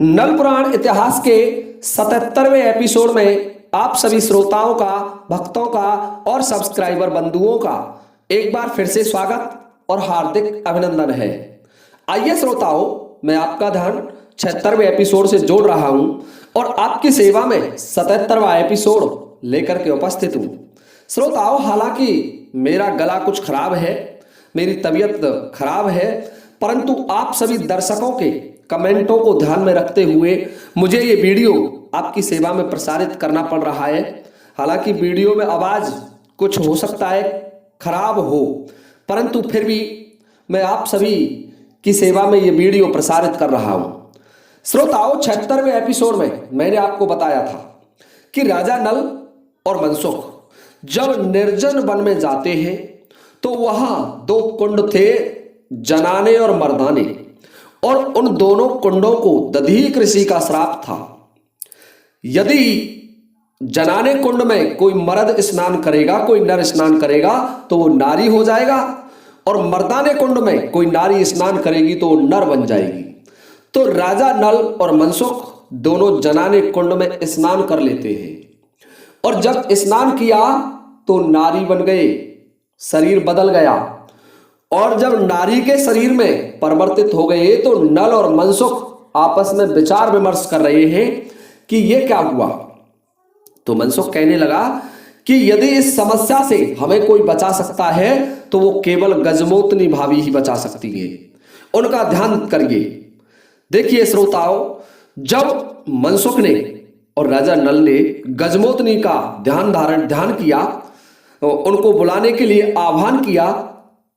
नल पुराण इतिहास के 77वें एपिसोड में आप सभी श्रोताओं का, भक्तों का और सब्सक्राइबर बंधुओं का एक बार फिर से स्वागत और हार्दिक अभिनंदन है। आइए श्रोताओं, मैं आपका ध्यान 76वें एपिसोड से जोड़ रहा हूं और आपकी सेवा में 77वां एपिसोड लेकर के उपस्थित हूं। श्रोताओं, हालांकि मेरा गला कुछ खराब है, मेरी तबीयत खराब है, परंतु आप सभी दर्शकों के कमेंटों को ध्यान में रखते हुए मुझे ये वीडियो आपकी सेवा में प्रसारित करना पड़ रहा है। हालांकि वीडियो में आवाज कुछ हो सकता है खराब हो, परंतु फिर भी मैं आप सभी की सेवा में ये वीडियो प्रसारित कर रहा हूं। श्रोताओं, 76वें एपिसोड में मैंने आपको बताया था कि राजा नल और मनसुख जब निर्जन वन में जाते हैं तो वहां दो कुंड थे, जनाने और मर्दाने, और उन दोनों कुंडों को दधीक ऋषि का श्राप था। यदि जनाने कुंड में कोई मर्द स्नान करेगा, कोई नर स्नान करेगा तो वो नारी हो जाएगा, और मर्दाने कुंड में कोई नारी स्नान करेगी तो वो नर बन जाएगी। तो राजा नल और मनसुख दोनों जनाने कुंड में स्नान कर लेते हैं, और जब स्नान किया तो नारी बन गए, शरीर बदल गया, और जब नारी के शरीर में परिवर्तित हो गए तो नल और मनसुख आपस में विचार विमर्श कर रहे हैं कि ये क्या हुआ। तो मनसुख कहने लगा कि यदि इस समस्या से हमें कोई बचा सकता है तो वो केवल गजमोतनी भाभी ही बचा सकती है, उनका ध्यान करिए। देखिए श्रोताओं, जब मनसुख ने और राजा नल ने गजमोतनी का ध्यान किया, उनको बुलाने के लिए आह्वान किया,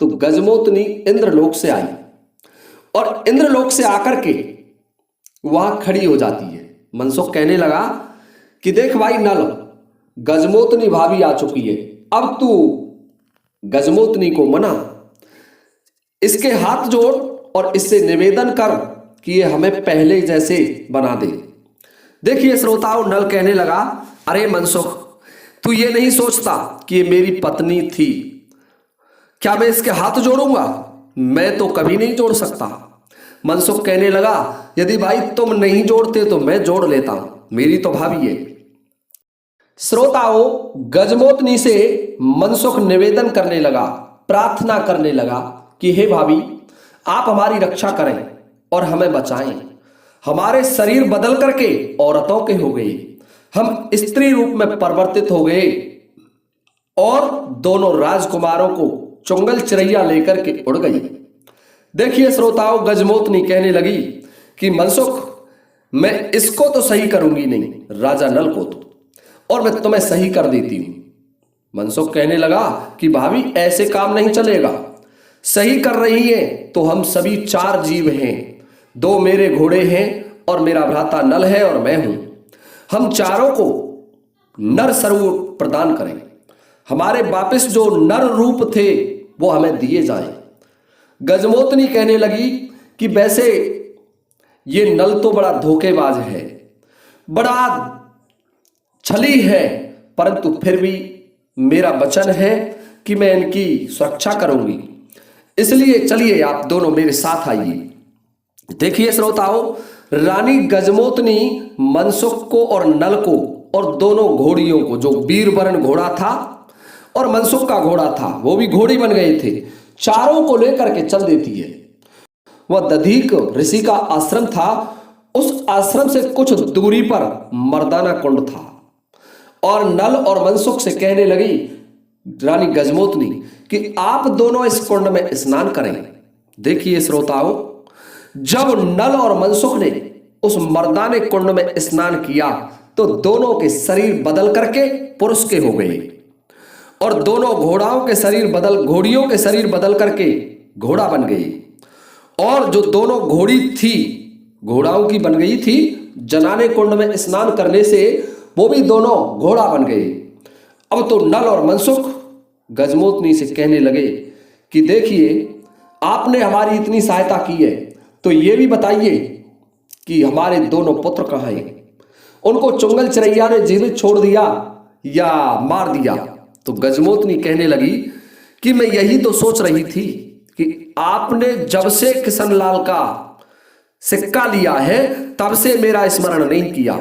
तो गजमोतनी इंद्रलोक से आई और इंद्रलोक से आकर के वहां खड़ी हो जाती है। मनसुख कहने लगा कि देख भाई नल, गजमोतनी भाभी आ चुकी है, अब तू गजमोतनी को मना, इसके हाथ जोड़ और इससे निवेदन कर कि ये हमें पहले जैसे बना दे। देखिए श्रोताओं, नल कहने लगा, अरे मनसुख, तू ये नहीं सोचता कि ये मेरी पत्नी थी, क्या मैं इसके हाथ जोड़ूंगा? मैं तो कभी नहीं जोड़ सकता। मनसुख कहने लगा, यदि भाई तुम नहीं जोड़ते तो मैं जोड़ लेता हूं, मेरी तो भाभी है। श्रोताओं, गजमोतनी से मनसुख निवेदन करने लगा, प्रार्थना करने लगा कि हे भाभी, आप हमारी रक्षा करें और हमें बचाएं। हमारे शरीर बदल करके औरतों के हो गए, हम स्त्री रूप में परिवर्तित हो गए, और दोनों राजकुमारों को चुंगल चिरैया लेकर के उड़ गई। देखिए श्रोताओं, गजमोतनी कहने लगी कि मनसुख, मैं इसको तो सही करूंगी नहीं, राजा नल को तो, और मैं तुम्हें सही कर देती हूं। मनसुख कहने लगा कि भाभी, ऐसे काम नहीं चलेगा, सही कर रही है तो हम सभी 4 जीव हैं, 2 मेरे घोड़े हैं और मेरा भ्राता नल है और मैं हूं। हम चारों को नर स्वरूप प्रदान करें, हमारे वापिस जो नर रूप थे वो हमें दिए जाएं। गजमोतनी कहने लगी कि वैसे ये नल तो बड़ा धोखेबाज है, बड़ा छली है, परंतु फिर भी मेरा वचन है कि मैं इनकी सुरक्षा करूंगी, इसलिए चलिए आप दोनों मेरे साथ आइए। देखिए श्रोताओं, रानी गजमोतनी मनसुख को और नल को और दोनों घोड़ियों को, जो वीरवरण घोड़ा था और मनसुख का घोड़ा था, वो भी घोड़ी बन गए थे, चारों को लेकर के चल देती है। वह दधीक ऋषि का आश्रम था, उस आश्रम से कुछ दूरी पर मर्दाना कुंड था, और नल और मनसुख से कहने लगी रानी गजमोतनी कि आप दोनों इस कुंड में स्नान करें। देखिए श्रोताओं, जब नल और मनसुख ने उस मर्दाने कुंड में स्नान किया तो दोनों के शरीर बदल करके पुरुष के हो गए, और दोनों घोड़ियों के शरीर बदल करके घोड़ा बन गई, और जो दोनों घोड़ी थी घोड़ाओं की बन गई थी जनाने कुंड में स्नान करने से, वो भी दोनों घोड़ा बन गए। अब तो नल और मनसुख गजमोतनी से कहने लगे कि देखिए, आपने हमारी इतनी सहायता की है, तो ये भी बताइए कि हमारे दोनों पुत्र कहाँ हैं? उनको चुंगल चिरैया ने जीवित छोड़ दिया या मार दिया? तो गजमोतनी कहने लगी कि मैं यही तो सोच रही थी कि आपने जब से किशन लाल का सिक्का लिया है तब से मेरा स्मरण नहीं किया,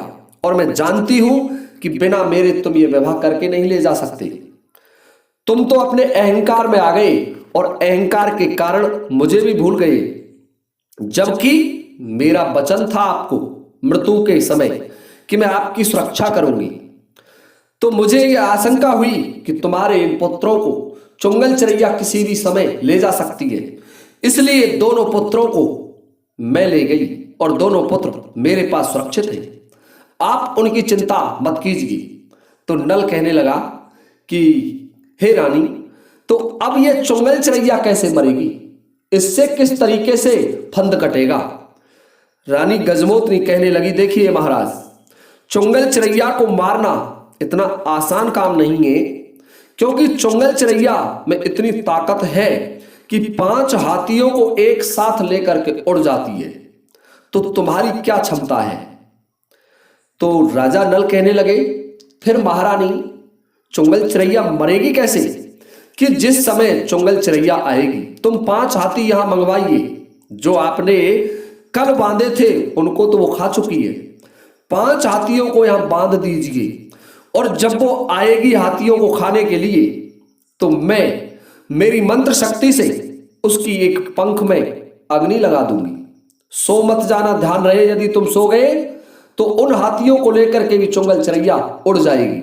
और मैं जानती हूं कि बिना मेरे तुम ये विवाह करके नहीं ले जा सकते। तुम तो अपने अहंकार में आ गए और अहंकार के कारण मुझे भी भूल गए, जबकि मेरा वचन था आपको मृत्यु के समय कि मैं आपकी सुरक्षा करूंगी। तो मुझे यह आशंका हुई कि तुम्हारे इन पुत्रों को चुंगल चिरैया किसी भी समय ले जा सकती है, इसलिए दोनों पुत्रों को मैं ले गई और दोनों पुत्र मेरे पास सुरक्षित हैं। आप उनकी चिंता मत कीजिए। तो नल कहने लगा कि हे रानी, तो अब ये चुंगल चिरैया कैसे मरेगी? इससे किस तरीके से फंद कटेगा? रानी गजमोतनी कहने लगी, देखिए महाराज, चुंगल चिरैया को मारना इतना आसान काम नहीं है, क्योंकि चुंगल चिरैया में इतनी ताकत है कि 5 हाथियों को एक साथ लेकर के उड़ जाती है। तो तुम्हारी क्या क्षमता है? तो राजा नल कहने लगे, फिर महारानी, चुंगल चिरैया मरेगी कैसे? कि जिस समय चुंगल चिरैया आएगी तुम 5 हाथी यहां मंगवाइए। जो आपने कल बांधे थे उनको तो वो खा चुकी है। 5 हाथियों को यहां बांध दीजिए, और जब वो आएगी हाथियों को खाने के लिए तो मैं मेरी मंत्र शक्ति से उसकी एक पंख में अग्नि लगा दूंगी। सो मत जाना, ध्यान रहे, यदि तुम सो गए तो उन हाथियों को लेकर के भी चुंगल चिरैया उड़ जाएगी।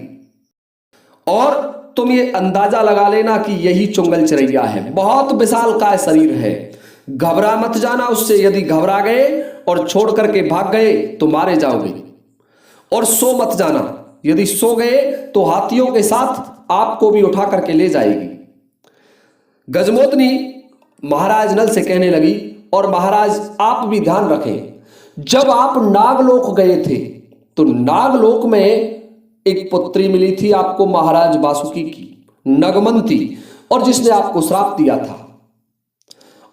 और तुम ये अंदाजा लगा लेना कि यही चुंगल चिरैया है। बहुत विशालकाय शरीर है, घबरा मत जाना उससे। यदि घबरा गए और छोड़ करके भाग गए तो मारे जाओगे। और सो मत जाना, यदि सो गए तो हाथियों के साथ आपको भी उठा करके ले जाएगी। गजमोतनी महाराज नल से कहने लगी, और महाराज आप भी ध्यान रखें, जब आप नागलोक गए थे तो नागलोक में एक पुत्री मिली थी आपको महाराज वासुकी की, नगमंती, और जिसने आपको श्राप दिया था,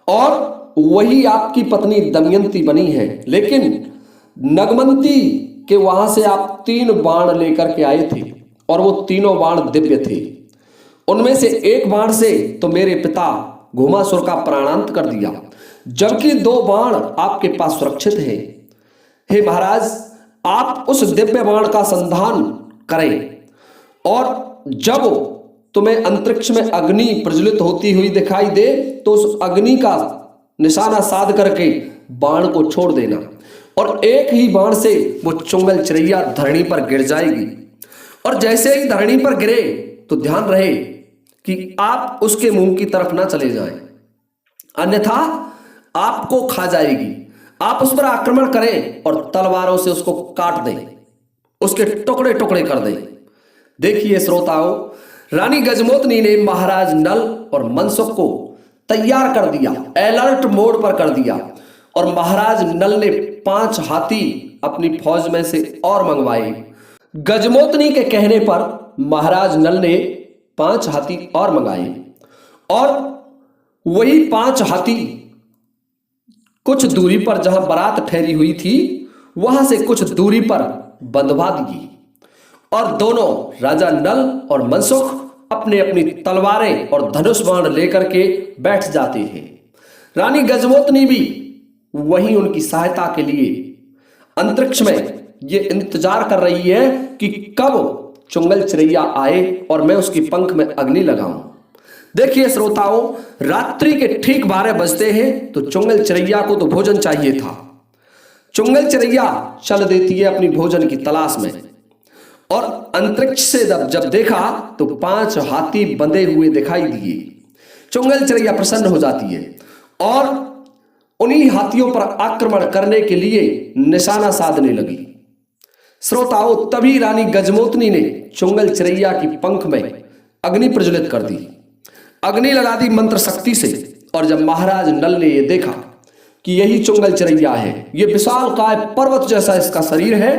और वही आपकी पत्नी दमयंती बनी है। लेकिन नगमंती के वहां से आप 3 बाण लेकर के आए थे, और वो तीनों बाण दिव्य थे। उनमें से एक बाण से तो मेरे पिता घुमासुर का प्राणांत कर दिया, जबकि 2 बाण आपके पास सुरक्षित हैं। हे महाराज, आप उस दिव्य बाण का संधान करें, और जब तुम्हें अंतरिक्ष में अग्नि प्रज्वलित होती हुई दिखाई दे तो उस अग्नि का निशाना साध करके बाण को छोड़ देना, और एक ही बाण से वो चुंगल चिरैया धरणी पर गिर जाएगी। और जैसे ही धरणी पर गिरे तो ध्यान रहे कि आप उसके मुंह की तरफ ना चले जाएं, अन्यथा आपको खा जाएगी। आप उस पर आक्रमण करें और तलवारों से उसको काट दें, उसके टुकड़े टुकड़े कर दें। देखिए श्रोताओं, रानी गजमोतनी ने महाराज नल और मनसुख को तैयार कर दिया, अलर्ट मोड पर कर दिया, और महाराज नल ने 5 हाथी अपनी फौज में से और मंगवाए। गजमोतनी के कहने पर महाराज नल ने 5 हाथी और मंगाए, और वही 5 हाथी कुछ दूरी पर, जहां बारात ठहरी हुई थी वहां से कुछ दूरी पर बंधवा दिए, और दोनों राजा नल और मनसुख अपने अपनी तलवारें और धनुष बाण लेकर के बैठ जाते हैं। रानी गजमोतनी भी वहीं उनकी सहायता के लिए अंतरिक्ष में ये इंतजार कर रही है कि कब चुंगल चिरैया आए और मैं उसकी पंख में अग्नि लगाऊं। देखिए श्रोताओं, रात्रि के ठीक 12 बजते हैं तो चुंगल चिरैया को तो भोजन चाहिए था। चुंगल चिरैया चल देती है अपनी भोजन की तलाश में, और अंतरिक्ष से जब देखा तो 5 हाथी बंधे हुए दिखाई दिए। चुंगल चिरैया प्रसन्न हो जाती है और उन्हीं हाथियों पर आक्रमण करने के लिए निशाना साधने लगी। श्रोताओं, तभी रानी गजमोतनी ने चुंगल चिरैया की पंख में अग्नि प्रज्वलित कर दी, अग्नि लगा दी मंत्र शक्ति से। और जब महाराज नल ने यह देखा कि यही चुंगल चिरैया है, ये विशालकाय पर्वत जैसा इसका शरीर है,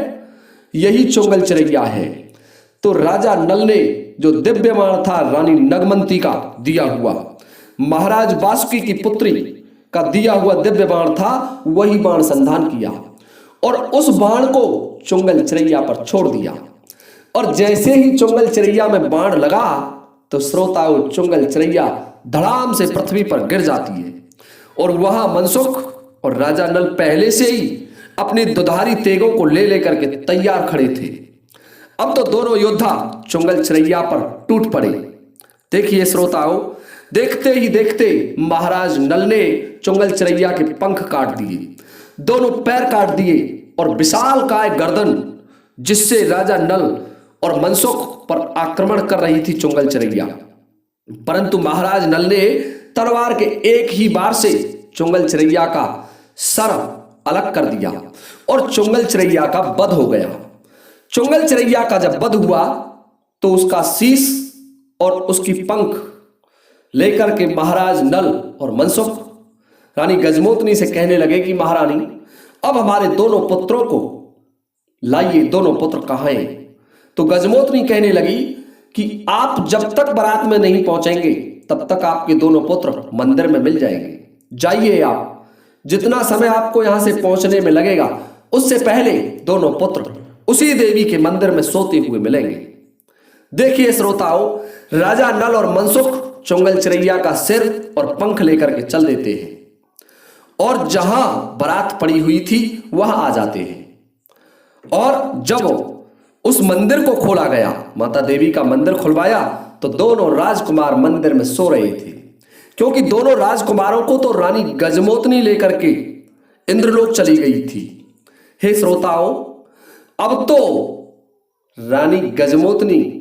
यही चुंगल चिरैया है, तो राजा नल ने जो दिव्य बाण था रानी नगमंती का दिया हुआ, महाराज वासुकी की पुत्री का दिया हुआ दिव्य बाण था, वही बाण संधान किया और उस बाण को चुंगल चिरैया पर छोड़ दिया। और जैसे ही चुंगल चिरैया में बाण लगा तो श्रोताओं, चुंगल चिरैया धड़ाम से पृथ्वी पर गिर जाती है, और वहां मनसुख और राजा नल पहले से ही अपनी दुधारी तेगों को ले लेकर के तैयार खड़े थे। अब तो दोनों योद्धा चुंगल चिरैया पर टूट पड़े। देखिए श्रोताओं, देखते ही देखते महाराज नल ने चुंगल चिरैया के पंख काट दिए, दोनों पैर काट दिए और विशालकाय गर्दन जिससे राजा नल और मनसुख पर आक्रमण कर रही थी चुंगल चिरैया, परंतु महाराज नल ने तलवार के एक ही बार से चुंगल चिरैया का सर अलग कर दिया और चुंगल चिरैया का वध हो गया। चुंगल चिरैया का जब वध हुआ तो उसका शीश और उसकी पंख लेकर के महाराज नल और मनसुख रानी गजमोतनी से कहने लगे कि महारानी, अब हमारे दोनों पुत्रों को लाइए, दोनों पुत्र कहाँ हैं? तो गजमोतनी कहने लगी कि आप जब तक बारात में नहीं पहुंचेंगे तब तक आपके दोनों पुत्र मंदिर में मिल जाएंगे। जाइए, आप जितना समय आपको यहां से पहुंचने में लगेगा उससे पहले दोनों पुत्र उसी देवी के मंदिर में सोते हुए मिलेंगे। देखिए श्रोताओं, राजा नल और मनसुख चुंगल चिरैया का सिर और पंख लेकर के चल देते हैं और जहां बारात पड़ी हुई थी वहां आ जाते हैं। और जब उस मंदिर को खोला गया, माता देवी का मंदिर खुलवाया, तो दोनों राजकुमार मंदिर में सो रहे थे, क्योंकि दोनों राजकुमारों को तो रानी गजमोतनी लेकर के इंद्रलोक चली गई थी। हे श्रोताओं, अब तो रानी गजमोतनी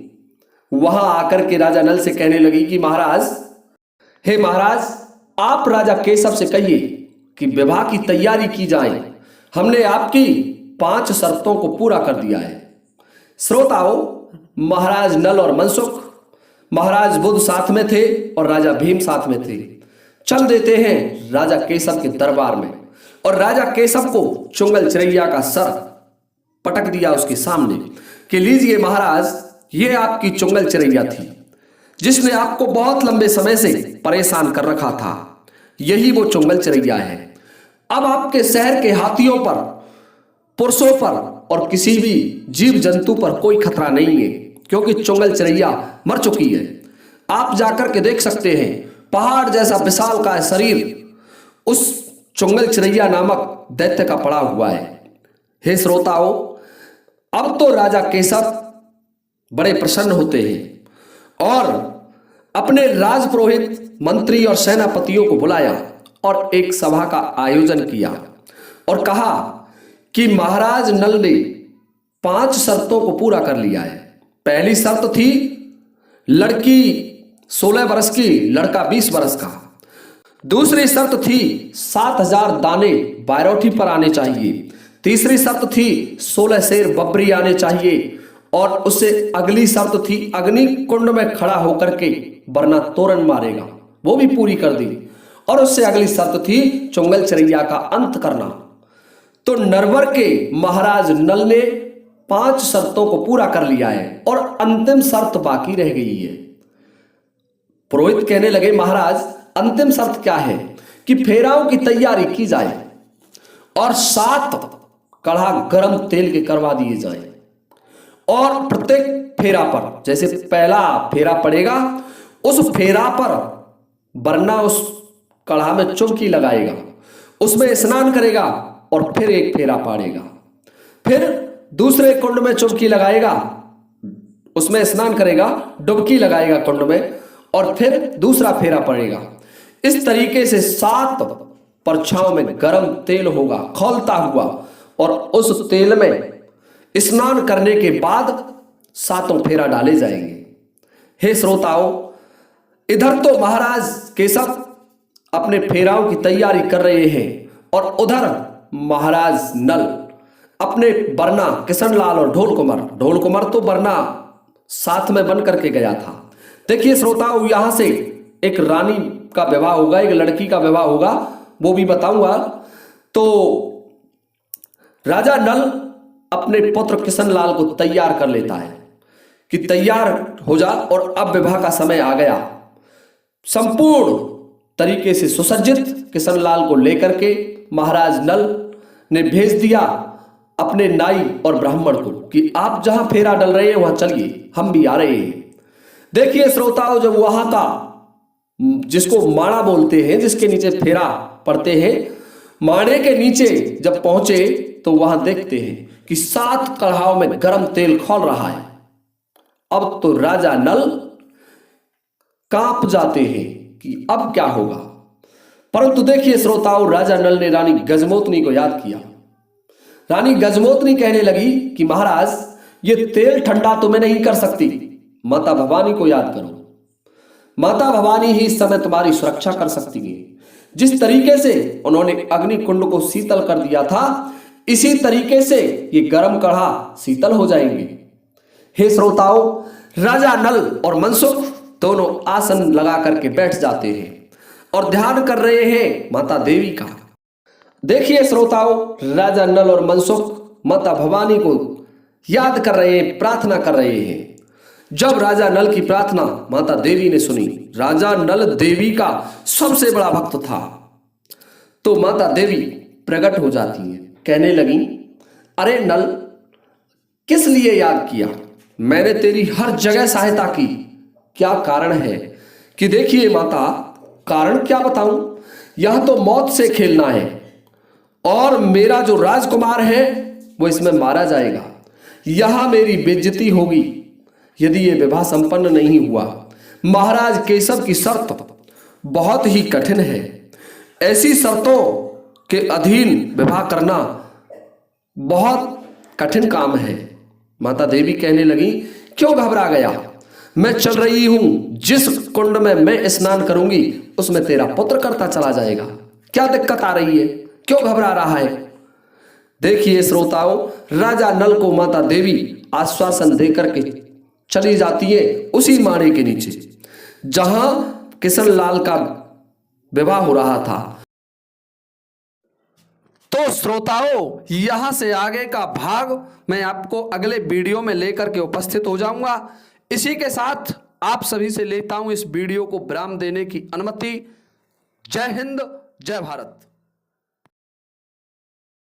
वहां आकर के राजा नल से कहने लगी कि महाराज, हे महाराज, आप राजा केशव से कहिए कि विवाह की तैयारी की जाए। हमने आपकी 5 शर्तों को पूरा कर दिया है। श्रोताओं, महाराज नल और मनसुख, महाराज बुध साथ में थे और राजा भीम साथ में थे। चल देते हैं राजा केशव के दरबार में और राजा केशव को चुंगल चिरैया का सर पटक दिया उसके सामने कि लीजिए महाराज, ये आपकी चुंगल चिरैया थी जिसने आपको बहुत लंबे समय से परेशान कर रखा था। यही वो चुंगल चिरैया है। अब आपके शहर के हाथियों पर, पुरुषों पर और किसी भी जीव जंतु पर कोई खतरा नहीं है, क्योंकि चुंगल चिरैया मर चुकी है। आप जाकर के देख सकते हैं, पहाड़ जैसा विशाल का शरीर उस चुंगल चिरैया नामक दैत्य का पड़ा हुआ है। हे श्रोताओं, अब तो राजा केशव बड़े प्रसन्न होते हैं और अपने राजपुरोहित, मंत्री और सेनापतियों को बुलाया और एक सभा का आयोजन किया और कहा कि महाराज नल ने 5 शर्तों को पूरा कर लिया है। पहली शर्त थी लड़की 16 वर्ष की, लड़का 20 वर्ष का। दूसरी शर्त थी 7000 दाने बायरोठी पर आने चाहिए। तीसरी शर्त थी 16 शेर बबरी आने चाहिए और उससे अगली शर्त थी अग्नि कुंड में खड़ा होकर के वरना तोरण मारेगा, वो भी पूरी कर दी। और उससे अगली शर्त थी चुंगल चिरैया का अंत करना। तो नरवर के महाराज नल ने 5 शर्तों को पूरा कर लिया है और अंतिम शर्त बाकी रह गई है। पुरोहित कहने लगे, महाराज, अंतिम शर्त क्या है कि फेराओं की तैयारी की जाए और 7 कड़ा गरम तेल के करवा दिए जाएं और प्रत्येक फेरा पर, जैसे पहला फेरा पड़ेगा उस फेरा पर वरना उस कड़ा में चुबकी लगाएगा, उसमें स्नान करेगा और फिर एक फेरा पाड़ेगा, फिर दूसरे कुंड में चुबकी लगाएगा, उसमें स्नान करेगा, डुबकी लगाएगा कुंड में और फिर दूसरा फेरा पड़ेगा। इस तरीके से 7 परछाओं में गर्म तेल होगा खौलता हुआ और उस तेल में स्नान करने के बाद 7 फेरा डाले जाएंगे। हे श्रोताओं, इधर तो महाराज केशव अपने फेराओं की तैयारी कर रहे हैं और उधर महाराज नल अपने बरना किशनलाल और ढोल कुमार तो बरना साथ में बन करके गया था। देखिए श्रोताओं, यहां से एक रानी का विवाह होगा, एक लड़की का विवाह होगा, वो भी बताऊंगा। तो राजा नल अपने पुत्र किशनलाल को तैयार कर लेता है कि तैयार हो जा और अब विवाह का समय आ गया। संपूर्ण तरीके से सुसज्जित किशनलाल को लेकर के महाराज नल ने भेज दिया अपने नाई और ब्राह्मण को कि आप जहां फेरा डल रहे हैं वहां चलिए, हम भी आ रहे हैं। देखिए श्रोताओं, जब वहां का जिसको माड़ा बोलते हैं, जिसके नीचे फेरा पड़ते हैं, माड़े के नीचे जब पहुंचे तो वहां देखते हैं कि 7 कढ़ाओं में गर्म तेल खौल रहा है। अब तो राजा नल कांप जाते हैं कि अब क्या होगा। परंतु देखिए श्रोताओं, राजा नल ने रानी गजमोतनी को याद किया। रानी गजमोतनी कहने लगी कि महाराज, ये तेल ठंडा तो मैं नहीं कर सकती, माता भवानी को याद करो। माता भवानी ही इस समय तुम्हारी सुरक्षा कर सकती है। जिस तरीके से उन्होंने अग्नि कुंड को शीतल कर दिया था, इसी तरीके से ये गर्म कढ़ा शीतल हो जाएंगे। हे श्रोताओं, राजा नल और मनसुख दोनों आसन लगा करके बैठ जाते हैं और ध्यान कर रहे हैं माता देवी का। देखिए श्रोताओं, राजा नल और मनसुख माता भवानी को याद कर रहे हैं, प्रार्थना कर रहे हैं। जब राजा नल की प्रार्थना माता देवी ने सुनी, राजा नल देवी का सबसे बड़ा भक्त था, तो माता देवी प्रकट हो जाती है, कहने लगी, अरे नल, किस लिए याद किया? मैंने तेरी हर जगह सहायता की, क्या कारण है? कि देखिए माता, कारण क्या बताऊं, यह तो मौत से खेलना है और मेरा जो राजकुमार है वो इसमें मारा जाएगा। यहां मेरी बेइज्जती होगी यदि ये विवाह संपन्न नहीं हुआ। महाराज केशव की शर्त बहुत ही कठिन है, ऐसी शर्तों के अधीन विवाह करना बहुत कठिन काम है। माता देवी कहने लगी, क्यों घबरा गया? मैं चल रही हूं, जिस कुंड में मैं स्नान करूंगी उसमें तेरा पुत्र करता चला जाएगा। क्या दिक्कत आ रही है? क्यों घबरा रहा है? देखिए श्रोताओं, राजा नल को माता देवी आश्वासन देकर के चली जाती है उसी माड़े के नीचे जहां किशन लाल का विवाह हो रहा था। तो श्रोताओं, यहां से आगे का भाग मैं आपको अगले वीडियो में लेकर के उपस्थित हो जाऊंगा। इसी के साथ आप सभी से लेता हूं इस वीडियो को विराम देने की अनुमति। जय हिंद, जय भारत।